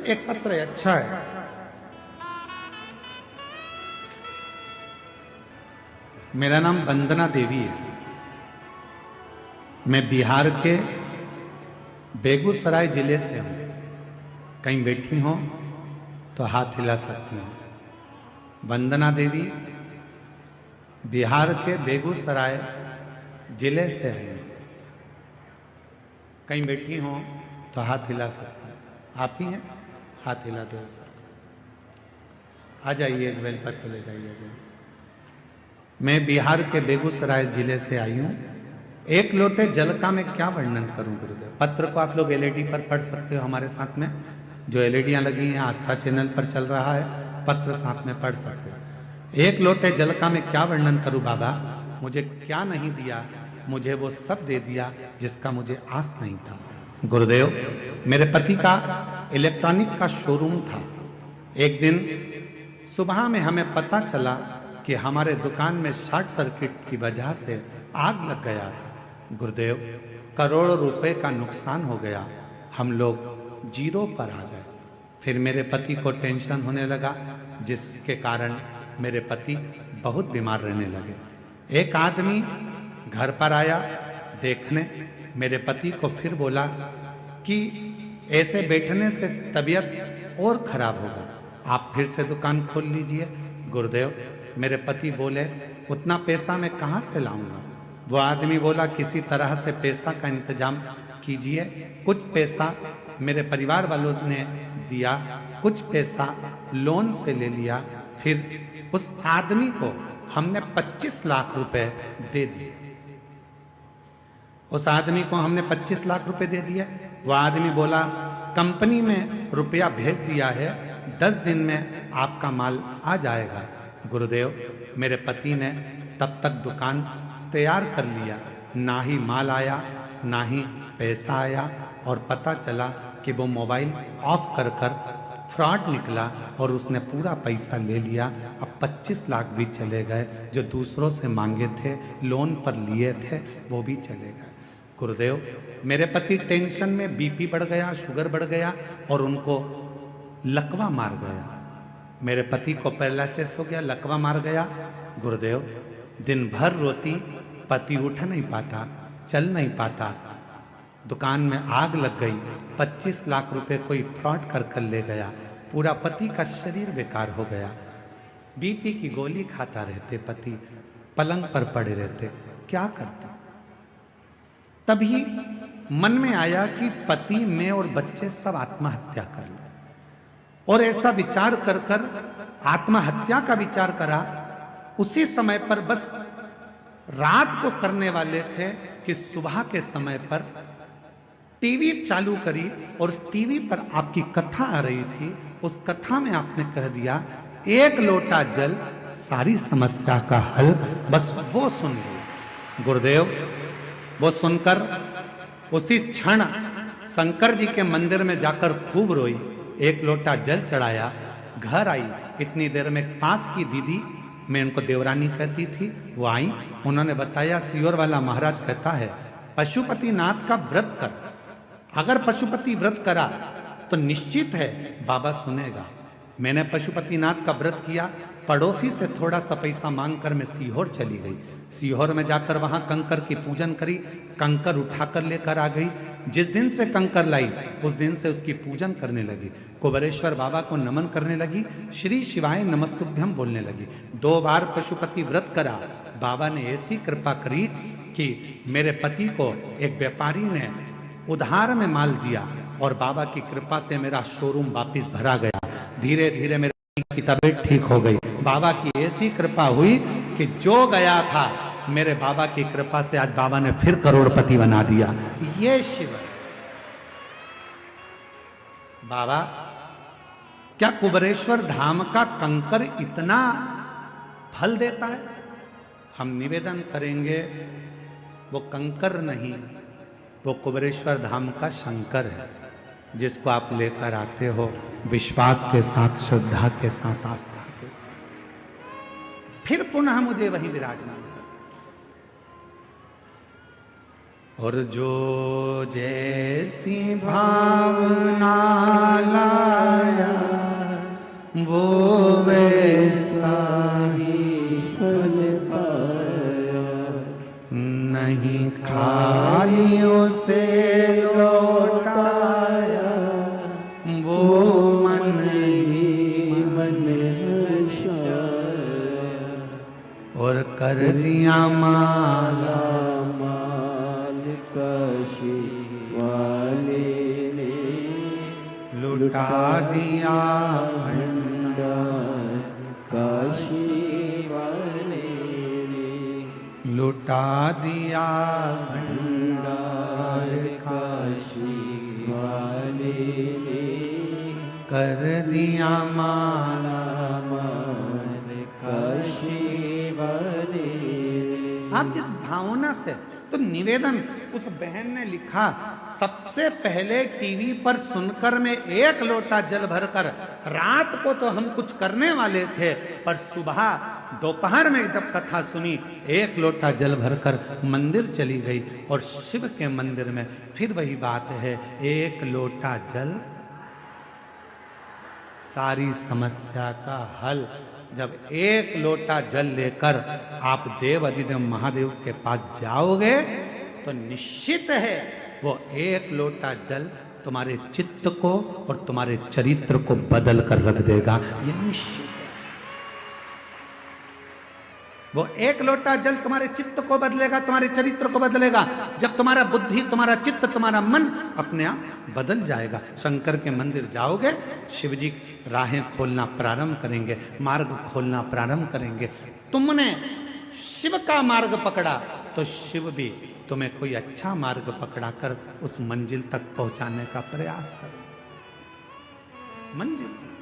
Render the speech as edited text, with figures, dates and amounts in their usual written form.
एक पत्र है, अच्छा है। मेरा नाम वंदना देवी है। मैं बिहार के बेगूसराय जिले से हूं। कहीं बैठी हो तो हाथ हिला सकती हूं। वंदना देवी बिहार के बेगूसराय जिले से है। कहीं बैठी हो तो हाथ हिला सकती हूं। आप ही हैं? हाथ हिला दो सर। आ जाइए, एक बेलपत्र ले जाइए। मैं बिहार के बेगूसराय जिले से आई हूं। एक लोटे जल का मैं क्या वर्णन करूं गुरुदेव। पत्र को आप लोग एलईडी पर पढ़ सकते हो हमारे साथ में, जो एलईडियां लगी हैं आस्था चैनल पर चल रहा है, पत्र साथ में पढ़ सकते हो। एक लोटे जल का मैं क्या वर्णन करूं बाबा, मुझे क्या नहीं दिया, मुझे वो सब दे दिया जिसका मुझे आस नहीं था। गुरुदेव, मेरे पति का इलेक्ट्रॉनिक का शोरूम था। एक दिन सुबह में हमें पता चला कि हमारे दुकान में शॉर्ट सर्किट की वजह से आग लग गया था। गुरुदेव, करोड़ों रुपए का नुकसान हो गया। हम लोग जीरो पर आ गए। फिर मेरे पति को टेंशन होने लगा, जिसके कारण मेरे पति बहुत बीमार रहने लगे। एक आदमी घर पर आया देखने, मेरे पति को फिर बोला कि ऐसे बैठने से तबीयत और खराब होगा, आप फिर से दुकान खोल लीजिए। गुरुदेव, मेरे पति बोले उतना पैसा मैं कहाँ से लाऊंगा। वो आदमी बोला किसी तरह से पैसा का इंतजाम कीजिए। कुछ पैसा मेरे परिवार वालों ने दिया, कुछ पैसा लोन से ले लिया। फिर उस आदमी को हमने 25 लाख रुपए दे दिए। उस आदमी को हमने 25 लाख रुपए दे दिए। वो आदमी बोला कंपनी में रुपया भेज दिया है, 10 दिन में आपका माल आ जाएगा। गुरुदेव, मेरे पति ने तब तक दुकान तैयार कर लिया, ना ही माल आया ना ही पैसा आया, और पता चला कि वो मोबाइल ऑफ कर कर फ्रॉड निकला और उसने पूरा पैसा ले लिया। अब 25 लाख भी चले गए, जो दूसरों से मांगे थे, लोन पर लिए थे, वो भी चले गए। गुरुदेव, मेरे पति टेंशन में बीपी बढ़ गया, शुगर बढ़ गया और उनको लकवा मार गया। मेरे पति को पैरालिसिस हो गया, लकवा मार गया। गुरुदेव, दिन भर रोती, पति उठ नहीं पाता, चल नहीं पाता। दुकान में आग लग गई, 25 लाख रुपए कोई फ्रॉड कर कर ले गया। पूरा पति का शरीर बेकार हो गया। बीपी की गोली खाता रहते, पति पलंग पर पड़े रहते, क्या करते। तभी मन में आया कि पति, मैं और बच्चे सब आत्महत्या कर लें। और ऐसा विचार कर कर आत्महत्या का विचार करा। उसी समय पर बस रात को करने वाले थे कि सुबह के समय पर टीवी चालू करी और उस टीवी पर आपकी कथा आ रही थी। उस कथा में आपने कह दिया एक लोटा जल सारी समस्या का हल, बस वो सुन ली। गुरुदेव, वो सुनकर उसी क्षण शंकर जी के मंदिर में जाकर खूब रोई, एक लोटा जल चढ़ाया, घर आई। इतनी देर में पास की दीदी, मैं उनको देवरानी कहती थी, वो आई। उन्होंने बताया सियोर वाला महाराज कहता है पशुपति नाथ का व्रत कर, अगर पशुपति व्रत करा तो निश्चित है बाबा सुनेगा। मैंने पशुपति नाथ का व्रत किया। पड़ोसी से थोड़ा सा पैसा मांगकर मैं सीहोर चली गई। सीहोर में जाकर वहां कंकर की पूजन करी, कंकर उठाकर लेकर आ गई। जिस दिन से कंकर लाई उस दिन से उसकी पूजन करने लगी। कुबेरेश्वर बाबा को नमन करने लगी, श्री शिवाय नमस्तुभ्यम बोलने लगी। 2 बार पशुपति व्रत करा। बाबा ने ऐसी कृपा करी कि मेरे पति को एक व्यापारी ने उधार में माल दिया और बाबा की कृपा से मेरा शोरूम वापिस भरा गया। धीरे धीरे मेरे पति की तबीयत ठीक हो गई। बाबा की ऐसी कृपा हुई कि जो गया था मेरे बाबा की कृपा से आज बाबा ने फिर करोड़पति बना दिया। ये शिव बाबा, क्या कुबेरेश्वर धाम का कंकर इतना फल देता है? हम निवेदन करेंगे वो कंकर नहीं, वो कुबेरेश्वर धाम का शंकर है, जिसको आप लेकर आते हो विश्वास के साथ, श्रद्धा के साथ, आस्था के साथ, फिर पुनः मुझे वही विराजमान कर। और जो जैसी भावना लाए वो वैसा ही फल पाया, नहीं खाली उसे लौटाया, वो मन ही मन हर्षाया, और कर दिया माला माल काशी वाले ने, लुटा दिया भंडार काशी वाले ने, लुटा दिया भंडार काशी वाले ने, कर दिया माला माल काशी वाले ने। आप जिस भावना से, तो निवेदन उस बहन ने लिखा, सबसे पहले टीवी पर सुनकर मैं एक लोटा जल भरकर, रात को तो हम कुछ करने वाले थे, पर सुबह दोपहर में जब कथा सुनी, एक लोटा जल भरकर मंदिर चली गई। और शिव के मंदिर में फिर वही बात है, एक लोटा जल सारी समस्या का हल। जब एक लोटा जल लेकर आप देव अधिदेव महादेव के पास जाओगे, तो निश्चित है वो एक लोटा जल तुम्हारे चित्त को और तुम्हारे चरित्र को बदल कर रख देगा, ये निश्चित है। वो एक लोटा जल तुम्हारे चित्त को बदलेगा, तुम्हारे चरित्र को बदलेगा। जब तुम्हारा बुद्धि, तुम्हारा चित्त, तुम्हारा मन अपने आप बदल जाएगा। शंकर के मंदिर जाओगे, शिव जी राहें खोलना प्रारंभ करेंगे, मार्ग खोलना प्रारंभ करेंगे। तुमने शिव का मार्ग पकड़ा, तो शिव भी तुम्हें कोई अच्छा मार्ग पकड़ा कर उस मंजिल तक पहुंचाने का प्रयास करें। मंजिल तक